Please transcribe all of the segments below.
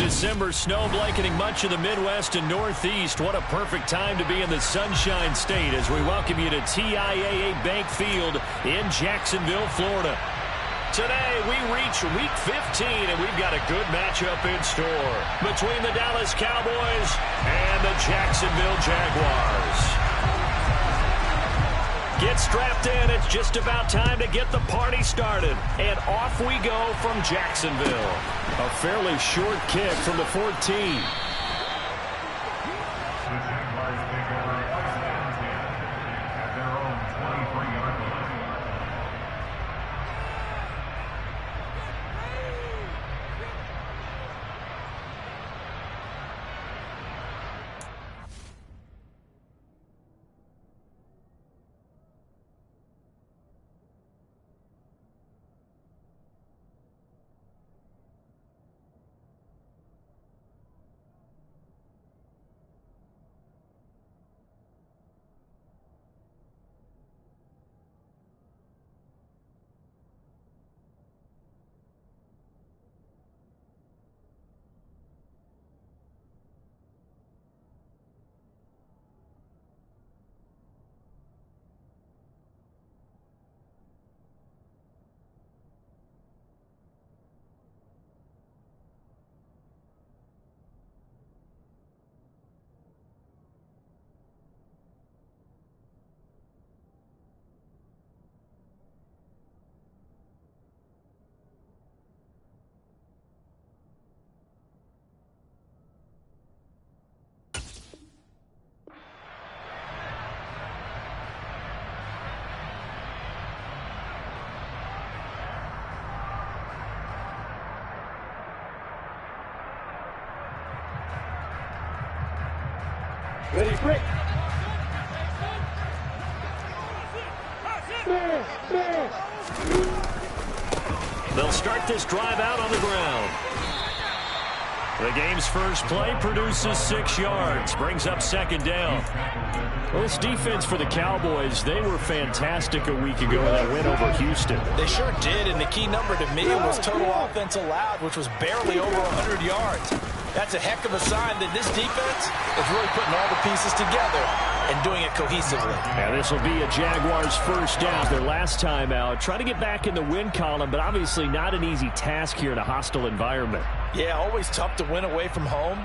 December snow blanketing much of the Midwest and Northeast. What a perfect time to be in the Sunshine State as we welcome you to TIAA Bank Field in Jacksonville, Florida. Today, we reach Week 15, and we've got a good matchup in store between the Dallas Cowboys and the Jacksonville Jaguars. Get strapped in. It's just about time to get the party started. And off we go from Jacksonville. A fairly short kick from the 14. Ready, break. They'll start this drive out on the ground. The game's first play produces 6 yards, brings up second down. Well, this defense for the Cowboys, they were fantastic a week ago in that win over Houston. They sure did, and the key number to me was total offense allowed, which was barely over 100 yards. That's a heck of a sign that this defense is really putting all the pieces together and doing it cohesively. Yeah, this will be a Jaguars first down. Their last time out. Try to get back in the win column, but obviously not an easy task here in a hostile environment. Yeah, always tough to win away from home.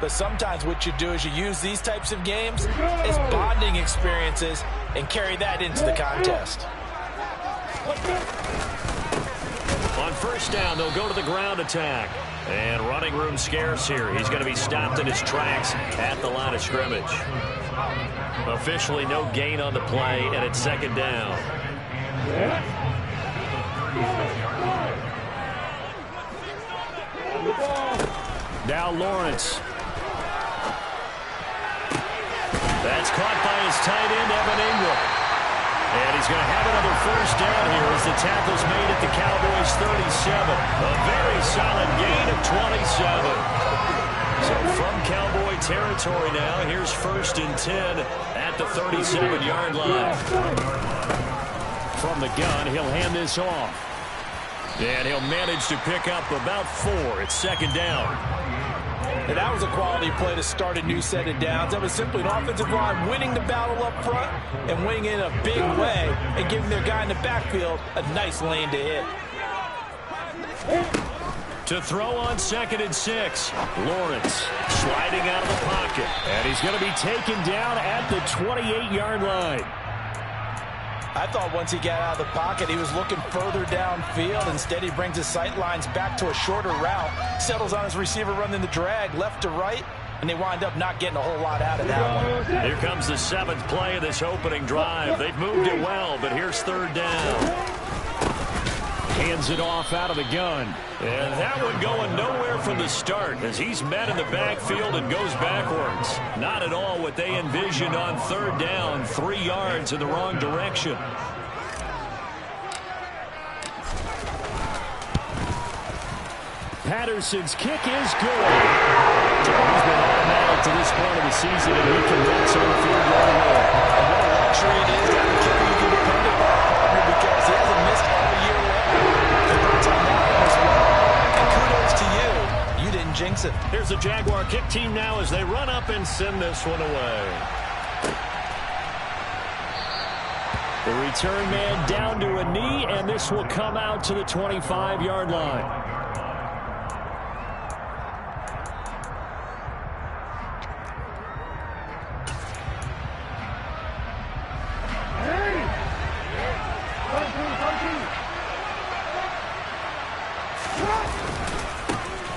But sometimes what you do is you use these types of games as bonding experiences and carry that into the contest. On first down, they'll go to the ground attack. And running room scarce here. He's going to be stopped in his tracks at the line of scrimmage. Officially no gain on the play, and it's second down. Now Lawrence. That's caught by his tight end, Evan Ingram. And he's going to have another first down here as the tackle's made at the Cowboys' 37. A very solid gain of 27. So from Cowboy territory now, here's first and 10 at the 37-yard line. From the gun, he'll hand this off. And he'll manage to pick up about 4. It's second down. And that was a quality play to start a new set of downs. That was simply an offensive line winning the battle up front and winning in a big way and giving their guy in the backfield a nice lane to hit. To throw on second and 6. Lawrence sliding out of the pocket. And he's going to be taken down at the 28-yard line. I thought once he got out of the pocket, he was looking further downfield. Instead, he brings his sight lines back to a shorter route, settles on his receiver running the drag left to right, and they wind up not getting a whole lot out of that one. Here comes the 7th play of this opening drive. They've moved it well, but here's third down. Hands it off out of the gun. And that one going nowhere from the start as he's met in the backfield and goes backwards. Not at all what they envisioned on third down. 3 yards in the wrong direction. Patterson's kick is good. He's been automatic to this point of the season, and he commits on the field goal away. And what a luxury it is to have a kicker you can depend upon, partner, because he hasn't missed all year long. Congrats on that one as well. And kudos to you. You didn't jinx it. Here's the Jaguar kick team now as they run up and send this one away. The return man down to a knee, and this will come out to the 25-yard line.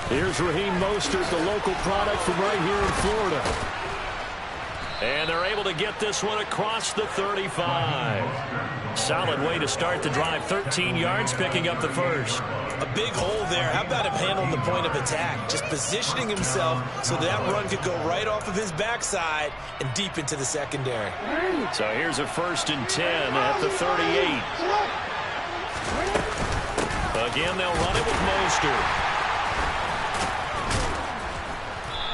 Here's Raheem Mostert, the local product from right here in Florida. And they're able to get this one across the 35. Solid way to start the drive. 13 yards, picking up the first. A big hole there. How about him handling the point of attack? Just positioning himself so that run could go right off of his backside and deep into the secondary. So here's a 1st and 10 at the 38. Again, they'll run it with Mostert.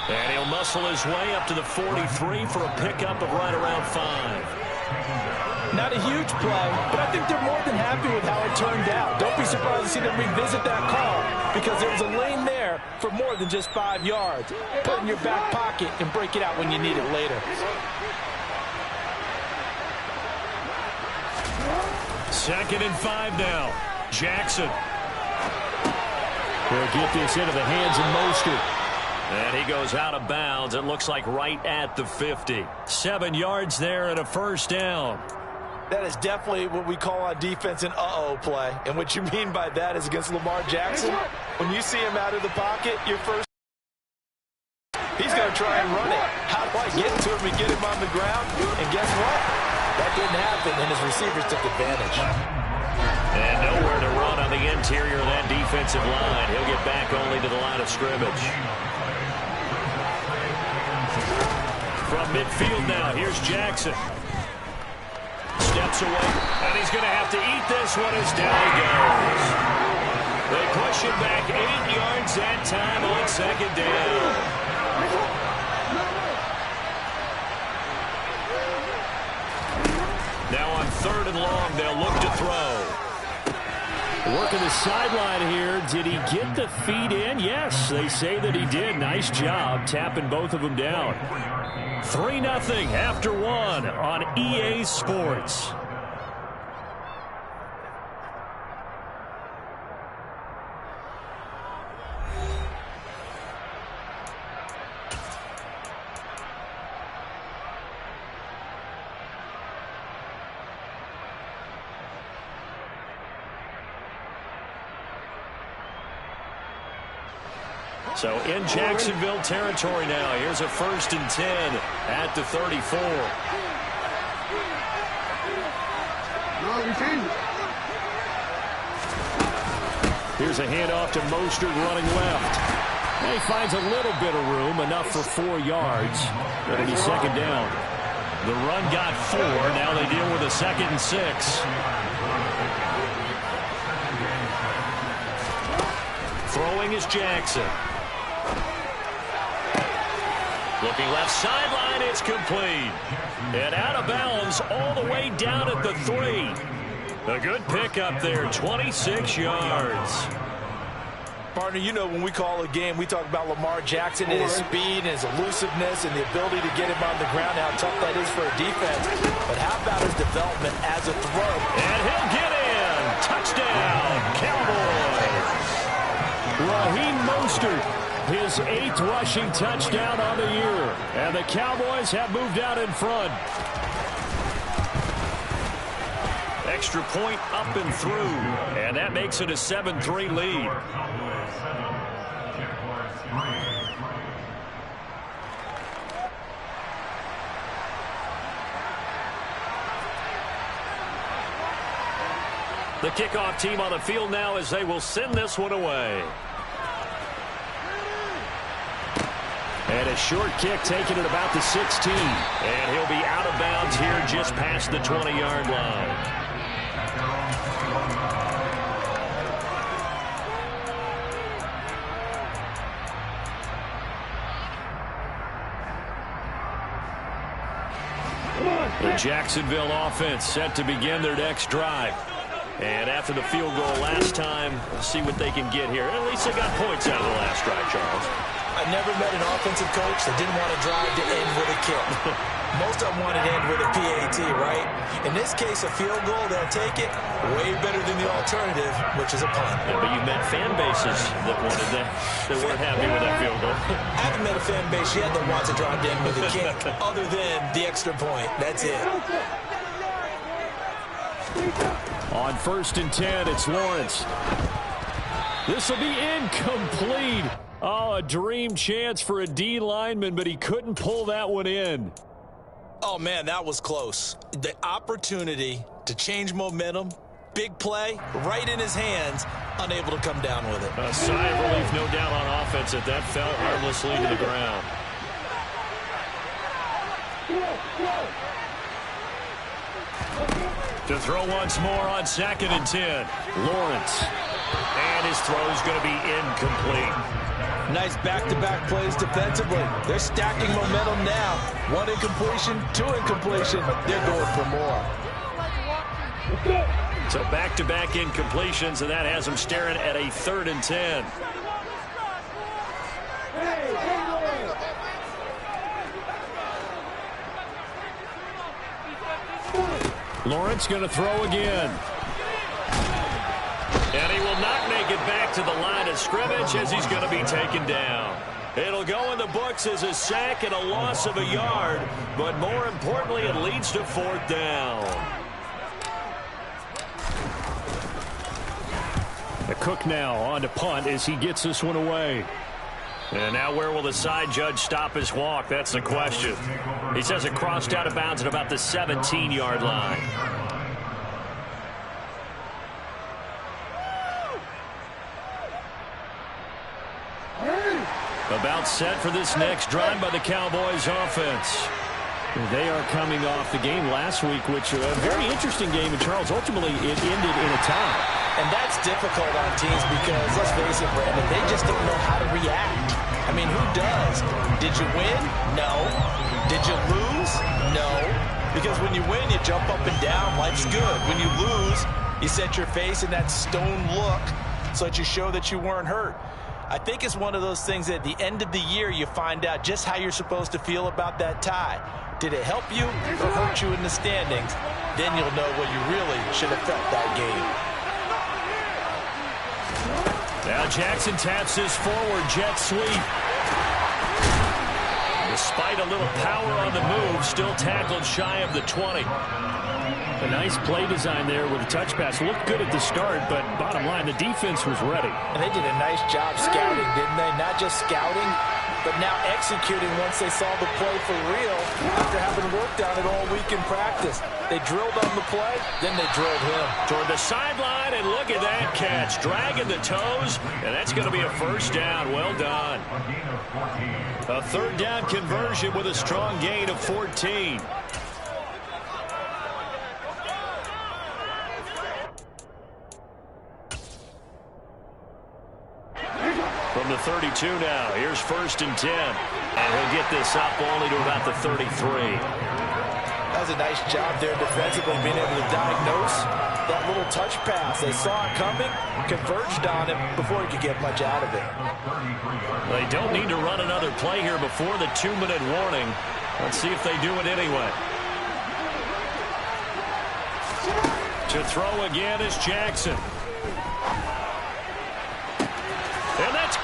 And he'll muscle his way up to the 43 for a pickup of right around 5. Not a huge play, but I think they're more than happy with how it turned out. Don't be surprised to see them revisit that call because there was a lane there for more than just 5 yards. Put it in your back pocket and break it out when you need it later. 2nd and 5 now. Jackson. He'll get this into the hands of Mostert. And he goes out of bounds. It looks like right at the 50. 7 yards there and a 1st down. That is definitely what we call on defense an uh-oh play. And what you mean by that is against Lamar Jackson, when you see him out of the pocket, your first, he's going to try and run it. How do I get to him and get him on the ground? And guess what? That didn't happen, and his receivers took advantage. And nowhere to run on the interior of that defensive line. He'll get back only to the line of scrimmage. From midfield now, here's Jackson. Steps away, and he's going to have to eat this one as down he goes. They push him back 8 yards that time on 2nd down. Now on 3rd and long, they'll look to throw. Working the sideline here. Did he get the feet in? Yes, they say that he did. Nice job tapping both of them down. 3-0 after 1 on EA Sports. So in Jacksonville territory now. Here's a 1st and 10 at the 34. Here's a handoff to Mostert running left. And he finds a little bit of room, enough for 4 yards. But he's 2nd down. The run got 4. Now they deal with a 2nd and 6. Throwing is Jackson. Looking left sideline, it's complete. And out of bounds all the way down at the 3. A good pickup there, 26 yards. Partner, you know when we call a game, we talk about Lamar Jackson and his speed and his elusiveness and the ability to get him on the ground, how tough that is for a defense. But how about his development as a throw? And he'll get in. Touchdown, Cowboys. Raheem Mostert. His 8th rushing touchdown on the year. And the Cowboys have moved out in front. Extra point up and through. And that makes it a 7-3 lead. The kickoff team on the field now as they will send this one away. And a short kick taken at about the 16. And he'll be out of bounds here just past the 20-yard line. The Jacksonville offense set to begin their next drive. And after the field goal last time, let's see what they can get here. At least they got points out of the last drive, Charles. I never met an offensive coach that didn't want to drive to end with a kick. Most of them want to end with a PAT, right? In this case, a field goal, they'll take it way better than the alternative, which is a punt. Yeah, but you met fan bases that wanted that weren't happy with that field goal. I haven't met a fan base yet that wants to drive to end with a kick, other than the extra point. That's it. On 1st and 10, it's Lawrence. This will be incomplete. Oh, a dream chance for a D lineman, but he couldn't pull that one in. Oh, man, that was close. The opportunity to change momentum, big play, right in his hands, unable to come down with it. A sigh of relief, no doubt, on offense that that fell harmlessly to the ground. To throw once more on 2nd and 10. Lawrence. And his throw is going to be incomplete. Nice back-to-back plays defensively. They're stacking momentum now. 1 incompletion, 2 incompletion. They're going for more. So back-to-back incompletions, and that has them staring at a 3rd and 10. Lawrence going to throw again. And he will not make it back to the line of scrimmage as he's going to be taken down. It'll go in the books as a sack and a loss of a yard, but more importantly, it leads to 4th down. The Cook now on to punt as he gets this one away. And now where will the side judge stop his walk? That's the question. He says it crossed out of bounds at about the 17-yard line. About set for this next drive by the Cowboys offense. They are coming off the game last week, which was a very interesting game, and Charles, ultimately it ended in a tie. And that's difficult on teams because, let's face it, Brandon, they just don't know how to react. I mean, who does? Did you win? No. Did you lose? No. Because when you win, you jump up and down. Life's good. When you lose, you set your face in that stone look so that you show that you weren't hurt. I think it's one of those things that at the end of the year you find out just how you're supposed to feel about that tie. Did it help you or hurt you in the standings? Then you'll know what you really should have felt that game. Now Jackson taps his forward jet sweep. Despite a little power on the move, still tackled shy of the 20. A nice play design there with a touch pass. Looked good at the start, but bottom line, the defense was ready. And they did a nice job scouting, didn't they? Not just scouting, but now executing once they saw the play for real after having worked on it all week in practice. They drilled on the play, then they drilled him. Toward the sideline, and look at that catch. Dragging the toes, and that's going to be a 1st down. Well done. A 3rd down conversion with a strong gain of 14. From the 32 now, here's 1st and 10. And he'll get this up only to about the 33. That was a nice job there defensively, being able to diagnose that little touch pass. They saw it coming, converged on him before he could get much out of it. They don't need to run another play here before the 2-minute warning. Let's see if they do it anyway. To throw again is Jackson. And that's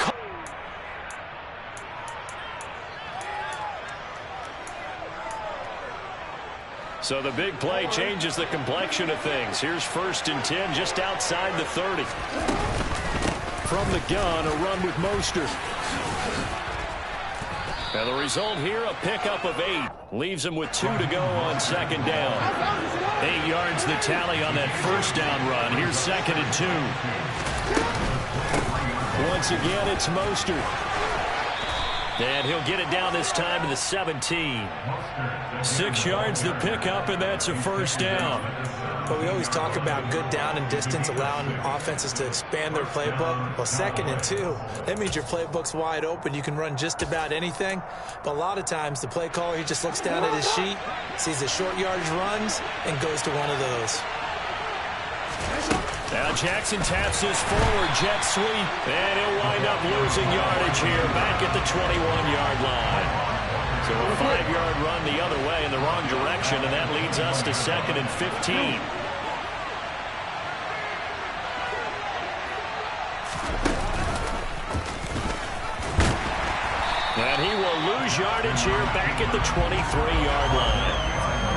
so the big play changes the complexion of things. Here's 1st and 10 just outside the 30. From the gun, a run with Mostert. And the result here, a pickup of 8. Leaves him with 2 to go on 2nd down. 8 yards the tally on that 1st down run. Here's 2nd and 2. Once again, it's Mostert. And he'll get it down this time to the 17. 6 yards the pickup, and that's a 1st down. But we always talk about good down and distance, allowing offenses to expand their playbook. Well, 2nd and 2, that means your playbook's wide open. You can run just about anything. But a lot of times, the play caller, he just looks down at his sheet, sees the short yardage runs, and goes to one of those. Now Jackson taps his forward jet sweep, and he'll wind up losing yardage here back at the 21-yard line. So a 5-yard run the other way in the wrong direction, and that leads us to 2nd and 15. And he will lose yardage here back at the 23-yard line.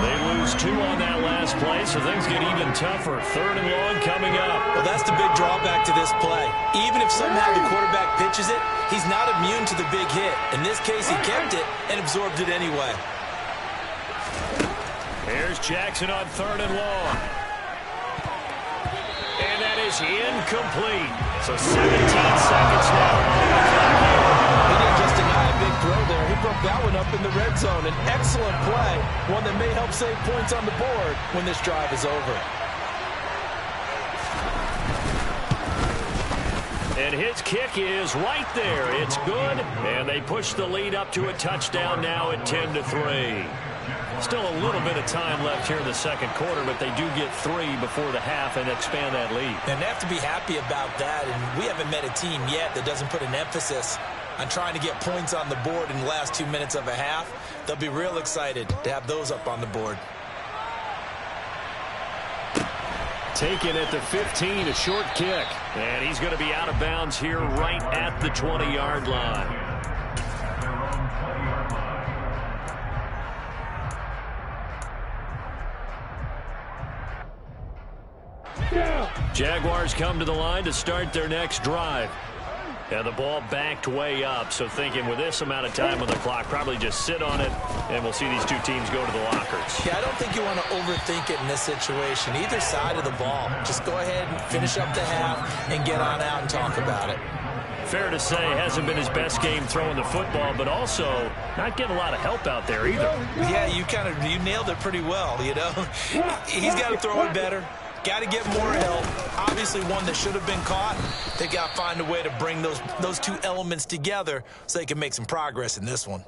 They lose 2 on that last play, so things get even tougher. 3rd and long coming up. Well, that's the big drawback to this play. Even if somehow the quarterback pitches it, he's not immune to the big hit. In this case, he kept it and absorbed it anyway. Here's Jackson on 3rd and long. And that is incomplete. So 17 seconds now on the clock here. He didn't just deny a big throw there. He broke that one up in the red zone. An excellent play, one that may help save points on the board when this drive is over. And his kick is right there. It's good, and they push the lead up to a touchdown now at 10-3. Still a little bit of time left here in the 2nd quarter, but they do get 3 before the half and expand that lead. And they have to be happy about that, and we haven't met a team yet that doesn't put an emphasis on trying to get points on the board in the last 2 minutes of a half. They'll be real excited to have those up on the board. Taken at the 15, a short kick. And he's going to be out of bounds here right at the 20-yard line. Jaguars come to the line to start their next drive. And the ball backed way up, so thinking with this amount of time on the clock, probably just sit on it, and we'll see these two teams go to the lockers. Yeah, I don't think you want to overthink it in this situation. Either side of the ball. Just go ahead and finish up the half and get on out and talk about it. Fair to say, hasn't been his best game throwing the football, but also not getting a lot of help out there either. Yeah, you nailed it pretty well, you know. He's got to throw it better. Got to get more help. Obviously one that should have been caught. They got to find a way to bring those two elements together so they can make some progress in this one.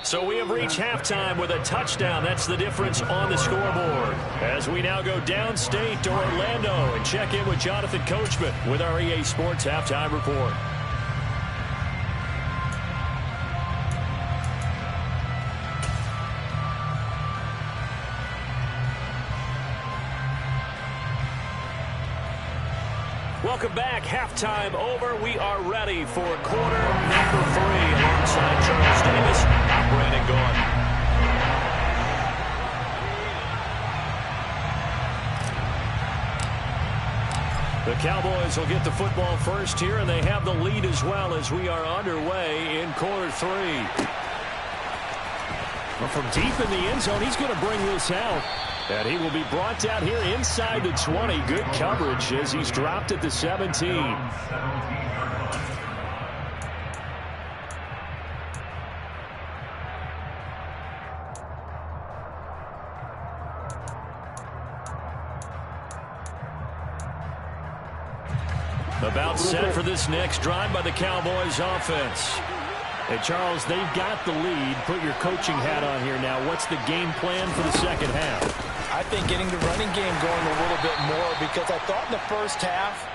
So we have reached halftime with a touchdown. That's the difference on the scoreboard. As we now go downstate to Orlando and check in with Jonathan Coachman with our EA Sports Halftime Report. Welcome back. Halftime over. We are ready for quarter number 3 alongside Charles Davis. I'm Brandon Gaudin. The Cowboys will get the football first here, and they have the lead as well as we are underway in quarter 3. Well, from deep in the end zone, he's going to bring this out. And he will be brought down here inside the 20. Good coverage as he's dropped at the 17. About set for this next drive by the Cowboys offense. Hey, Charles, they've got the lead. Put your coaching hat on here now. What's the game plan for the second half? I think getting the running game going a little bit more, because I thought in the first half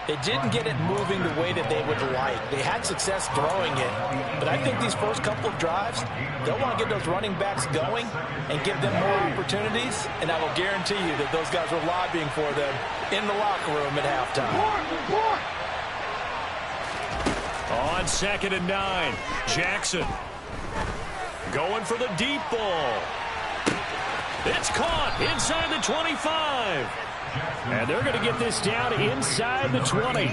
they didn't get it moving the way that they would like. They had success throwing it, but I think these first couple of drives, they'll want to get those running backs going and give them more opportunities, and I will guarantee you that those guys were lobbying for them in the locker room at halftime. On 2nd and 9, Jackson going for the deep ball. It's caught inside the 25. And they're going to get this down inside the 20.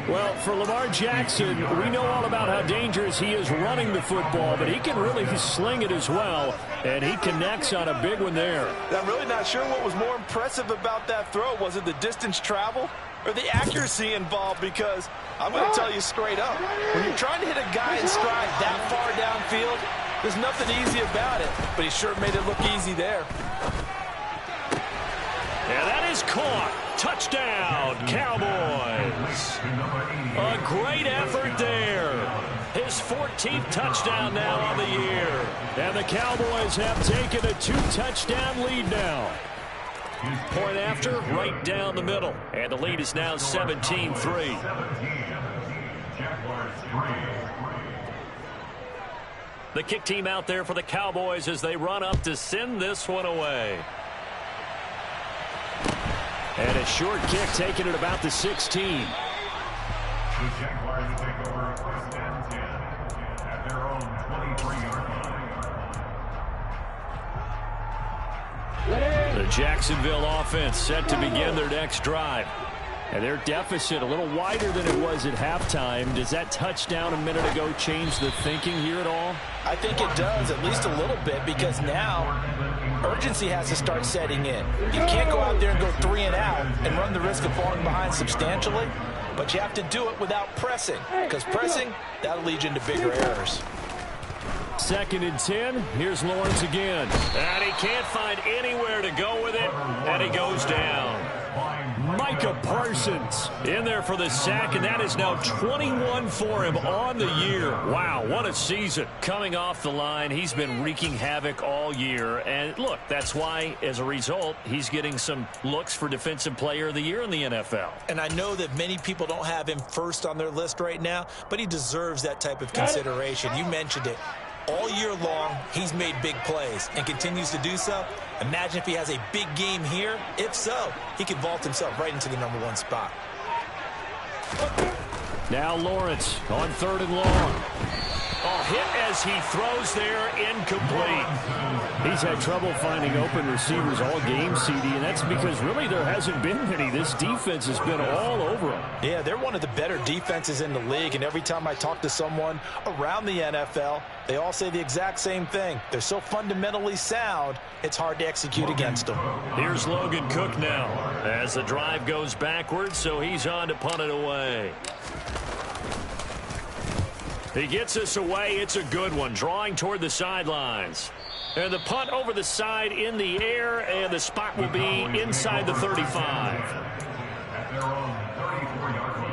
Well, for Lamar Jackson, we know all about how dangerous he is running the football, but he can really sling it as well, and he connects on a big one there. I'm really not sure what was more impressive about that throw. Was it the distance travel or the accuracy involved? Because I'm going to tell you straight up, when you're trying to hit a guy in stride that far downfield, there's nothing easy about it, but he sure made it look easy there. And that is caught. Touchdown, Cowboys. A great effort there. His 14th touchdown now on the year. And the Cowboys have taken a 2-touchdown lead now. Point after, right down the middle. And the lead is now 17-3. The kick team out there for the Cowboys as they run up to send this one away. And a short kick taken at about the 16. The Jaguars will take over first and 10 at their own 23-yard line. The Jacksonville offense set to begin their next drive. And their deficit a little wider than it was at halftime. Does that touchdown a minute ago change the thinking here at all? I think it does, at least a little bit, because now urgency has to start setting in. You can't go out there and go 3 and out and run the risk of falling behind substantially, but you have to do it without pressing, because pressing, that'll lead you into bigger errors. 2nd and 10. Here's Lawrence again. And he can't find anywhere to go with it, and he goes down. Micah Parsons in there for the sack, and that is now 21 for him on the year. Wow, what a season. Coming off the line, he's been wreaking havoc all year. And look, that's why, as a result, he's getting some looks for Defensive Player of the Year in the NFL. And I know that many people don't have him first on their list right now, but he deserves that type of consideration. You mentioned it. All year long, he's made big plays and continues to do so. Imagine if he has a big game here. If so, he could vault himself right into the #1 spot. Now Lawrence on 3rd and long. Oh, hit as he throws there, incomplete. He's had trouble finding open receivers all game, CD, and that's because really there hasn't been many. This defense has been all over him. Yeah, they're one of the better defenses in the league, and every time I talk to someone around the NFL, they all say the exact same thing. They're so fundamentally sound, it's hard to execute against them. Here's Logan Cook now as the drive goes backwards, so he's on to punt it away. He gets us away. It's a good one, drawing toward the sidelines. And the punt over the side in the air, and the spot will be inside the 35. At their own 34-yard line.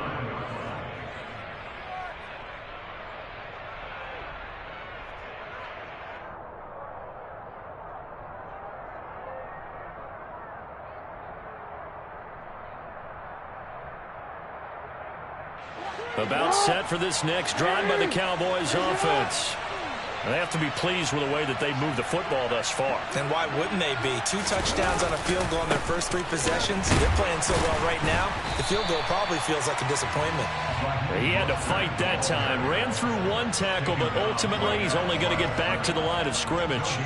About set for this next drive by the Cowboys offense. They have to be pleased with the way that they've moved the football thus far. And why wouldn't they be? 2 touchdowns on a field goal in their first 3 possessions. They're playing so well right now, the field goal probably feels like a disappointment. He had to fight that time. Ran through 1 tackle, but ultimately he's only going to get back to the line of scrimmage.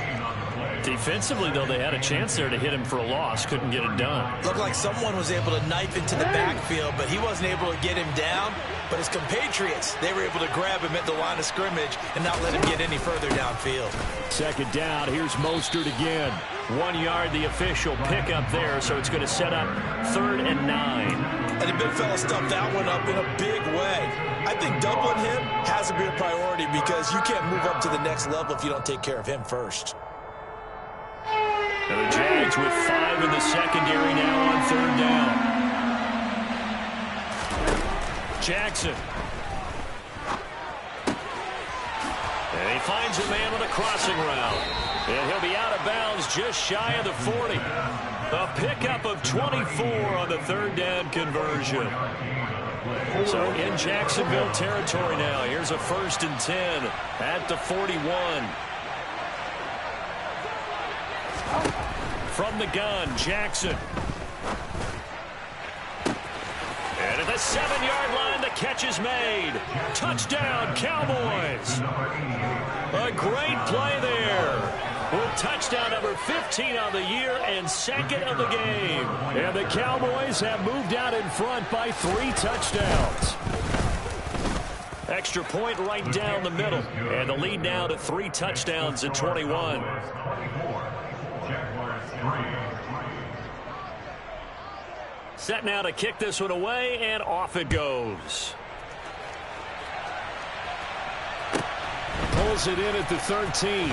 Defensively, though, they had a chance there to hit him for a loss. Couldn't get it done. Looked like someone was able to knife into the backfield, but he wasn't able to get him down. But his compatriots, they were able to grab him at the line of scrimmage and not let him get any further downfield. 2nd down. Here's Mostert again. 1 yard, the official pickup there, so it's going to set up 3rd and 9. And the big fella stuffed that one up in a big way. I think doubling him has to be a priority because you can't move up to the next level if you don't take care of him first. And the Jags with 5 in the secondary now on 3rd down. Jackson. And he finds a man with a crossing route. And he'll be out of bounds just shy of the 40. A pickup of 24 on the 3rd down conversion. So in Jacksonville territory now. Here's a 1st and 10 at the 41. From the gun, Jackson. And at the 7-yard line, the catch is made. Touchdown, Cowboys. A great play there. With touchdown number 15 on the year and 2nd of the game. And the Cowboys have moved out in front by 3 touchdowns. Extra point right down the middle. And the lead now to 3 touchdowns at 21. Set now to kick this one away, and off it goes. Pulls it in at the 13.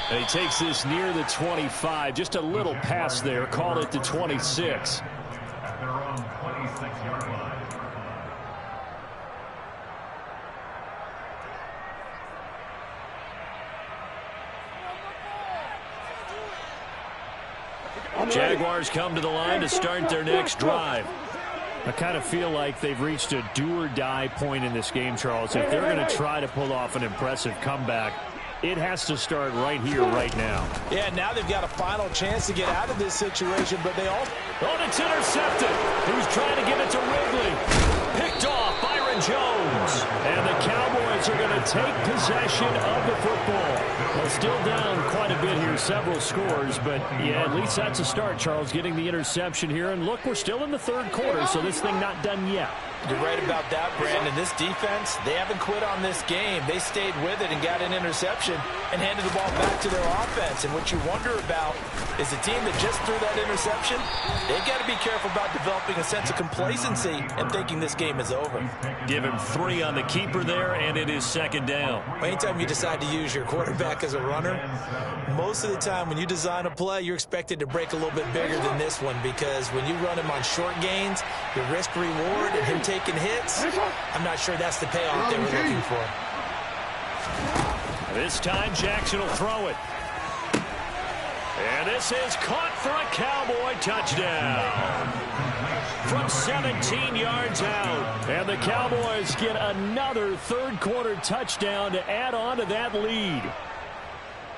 And he takes this near the 25. Just a little pass there. Call it the 26. At their own 26-yard line. Jaguars come to the line to start their next drive. I kind of feel like they've reached a do-or-die point in this game, Charles. If they're going to try to pull off an impressive comeback, it has to start right here, right now. Yeah, now they've got a final chance to get out of this situation, but they all... Oh, it's intercepted. He was trying to give it to Wrigley. Picked off Byron Jones. And the Cowboys are going to take possession of the football. Well, still down quite a bit here, several scores, but yeah, at least that's a start, Charles, getting the interception here. And look, we're still in the third quarter, so this thing not done yet. You're right about that, Brandon. This defense, they haven't quit on this game. They stayed with it and got an interception and handed the ball back to their offense. And what you wonder about is the team that just threw that interception, they've got to be careful about developing a sense of complacency and thinking this game is over. Give him 3 on the keeper there, and it is second down. Anytime you decide to use your quarterback as a runner, most of the time when you design a play, you're expected to break a little bit bigger than this one, because when you run him on short gains, your risk-reward and him taking hits, I'm not sure that's the payoff they were looking for. This time Jackson will throw it. And this is caught for a Cowboy touchdown. From 17 yards out. And the Cowboys get another third-quarter touchdown to add on to that lead.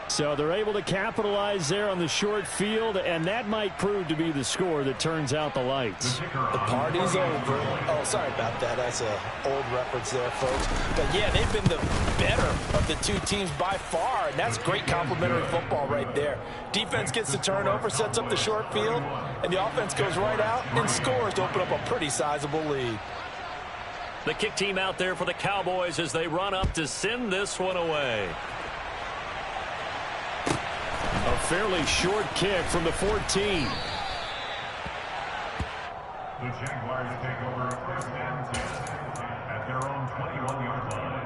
So they're able to capitalize there on the short field, and that might prove to be the score that turns out the lights. The party's over. Oh, sorry about that. That's an old reference there, folks. But, yeah, they've been the better of the two teams by far, and that's great complimentary football right there. Defense gets the turnover, sets up the short field, and the offense goes right out and scores to open up a pretty sizable lead. The kick team out there for the Cowboys as they run up to send this one away. A fairly short kick from the 14. The Jaguars take over first and 10 at their own 21-yard line.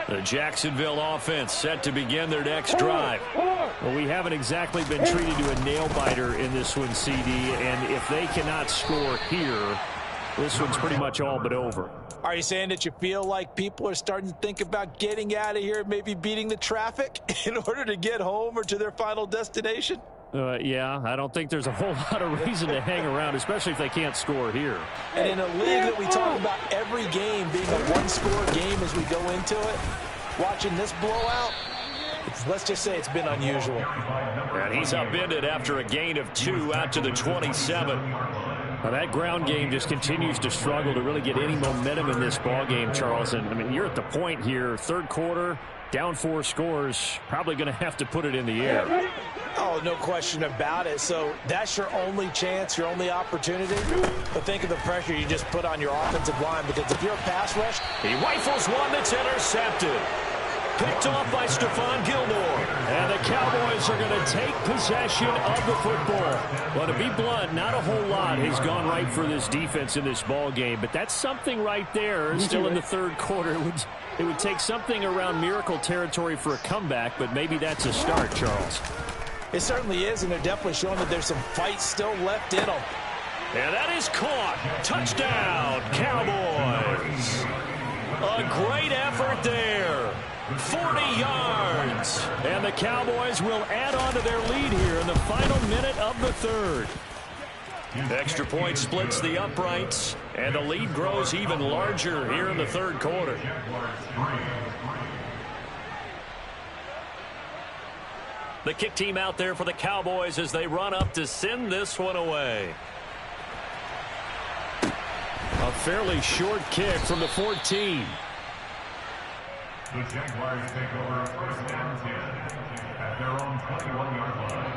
The Jacksonville offense set to begin their next drive. Well, we haven't exactly been treated to a nail-biter in this one, CD, and if they cannot score here, this one's pretty much all but over. Are you saying that you feel like people are starting to think about getting out of here, maybe beating the traffic in order to get home or to their final destination? Yeah, I don't think there's a whole lot of reason to hang around, especially if they can't score here. And in a league that we talk about every game being a one-score game as we go into it, watching this blowout, let's just say it's been unusual. And he's upended after a gain of 2 out to the 27. Now that ground game just continues to struggle to really get any momentum in this ball game, Charles. And I mean, you're at the point here, third quarter, down 4 scores, probably going to have to put it in the air. Oh, no question about it. So that's your only chance, your only opportunity. But think of the pressure you just put on your offensive line, because if you're a pass rush, he rifles one that's intercepted. Picked off by Stephon Gilmore. And the Cowboys are going to take possession of the football. Well, to be blunt, not a whole lot has gone right for this defense in this ball game, but that's something right there. Still in the third quarter. It would take something around miracle territory for a comeback, but maybe that's a start, Charles. It certainly is, and they're definitely showing that there's some fight still left in them. And that is caught. Touchdown, Cowboys. A great effort there. 40 yards. And the Cowboys will add on to their lead here in the final minute of the third. Extra point splits the uprights, and the lead grows even larger here in the third quarter. The kick team out there for the Cowboys as they run up to send this one away. A fairly short kick from the 14. The Jaguars take over first and 10 at their own 21-yard line.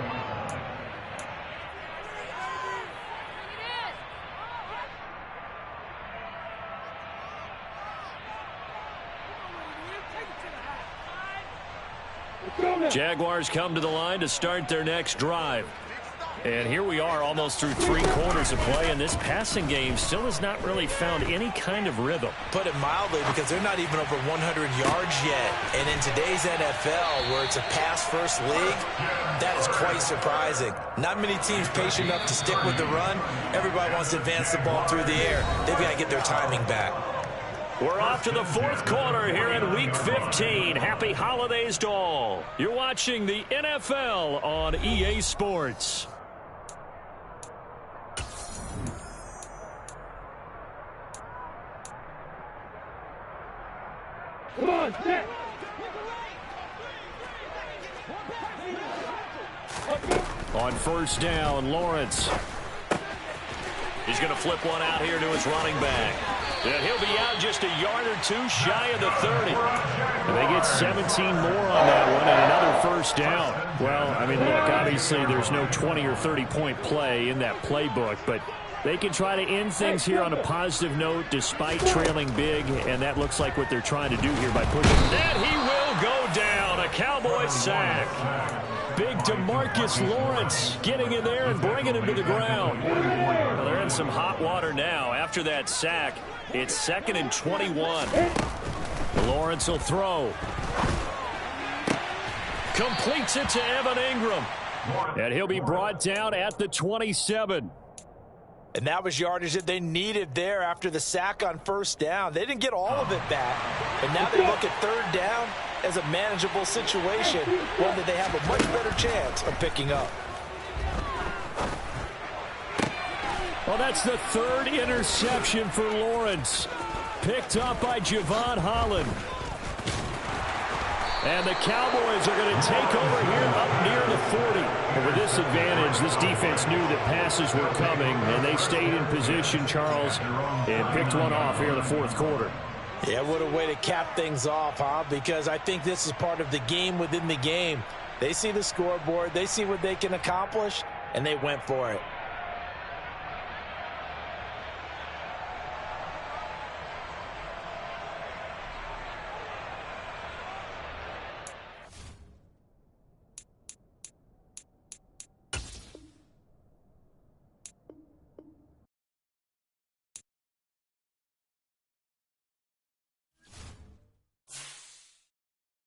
Jaguars come to the line to start their next drive. And here we are almost through 3 quarters of play, and this passing game still has not really found any kind of rhythm. Put it mildly, because they're not even over 100 yards yet. And in today's NFL, where it's a pass-first league, that is quite surprising. Not many teams patient enough to stick with the run. Everybody wants to advance the ball through the air. They've got to get their timing back. We're off to the fourth quarter here in Week 15. Happy holidays to all. You're watching the NFL on EA Sports. Come on, set. On first down, Lawrence. He's going to flip one out here to his running back. And he'll be out just a yard or two shy of the 30. And they get 17 more on that one and another first down. Well, I mean, look, obviously there's no 20 or 30-point play in that playbook, but they can try to end things here on a positive note despite trailing big, and that looks like what they're trying to do here by pushing. And he will go down. A Cowboys sack. Big DeMarcus Lawrence getting in there and bringing him to the ground. Well, they're in some hot water now. After that sack, it's 2nd and 21. Lawrence will throw. Completes it to Evan Ingram. And he'll be brought down at the 27. And that was yardage that they needed there after the sack on first down. They didn't get all of it back. And now they look at third down as a manageable situation, one that they have a much better chance of picking up. Well, that's the third interception for Lawrence. Picked up by Javon Holland. And the Cowboys are going to take over here up near the 40. And with this advantage, this defense knew that passes were coming, and they stayed in position, Charles, and picked one off here in the fourth quarter. Yeah, what a way to cap things off, huh? Because I think this is part of the game within the game. They see the scoreboard, they see what they can accomplish, and they went for it.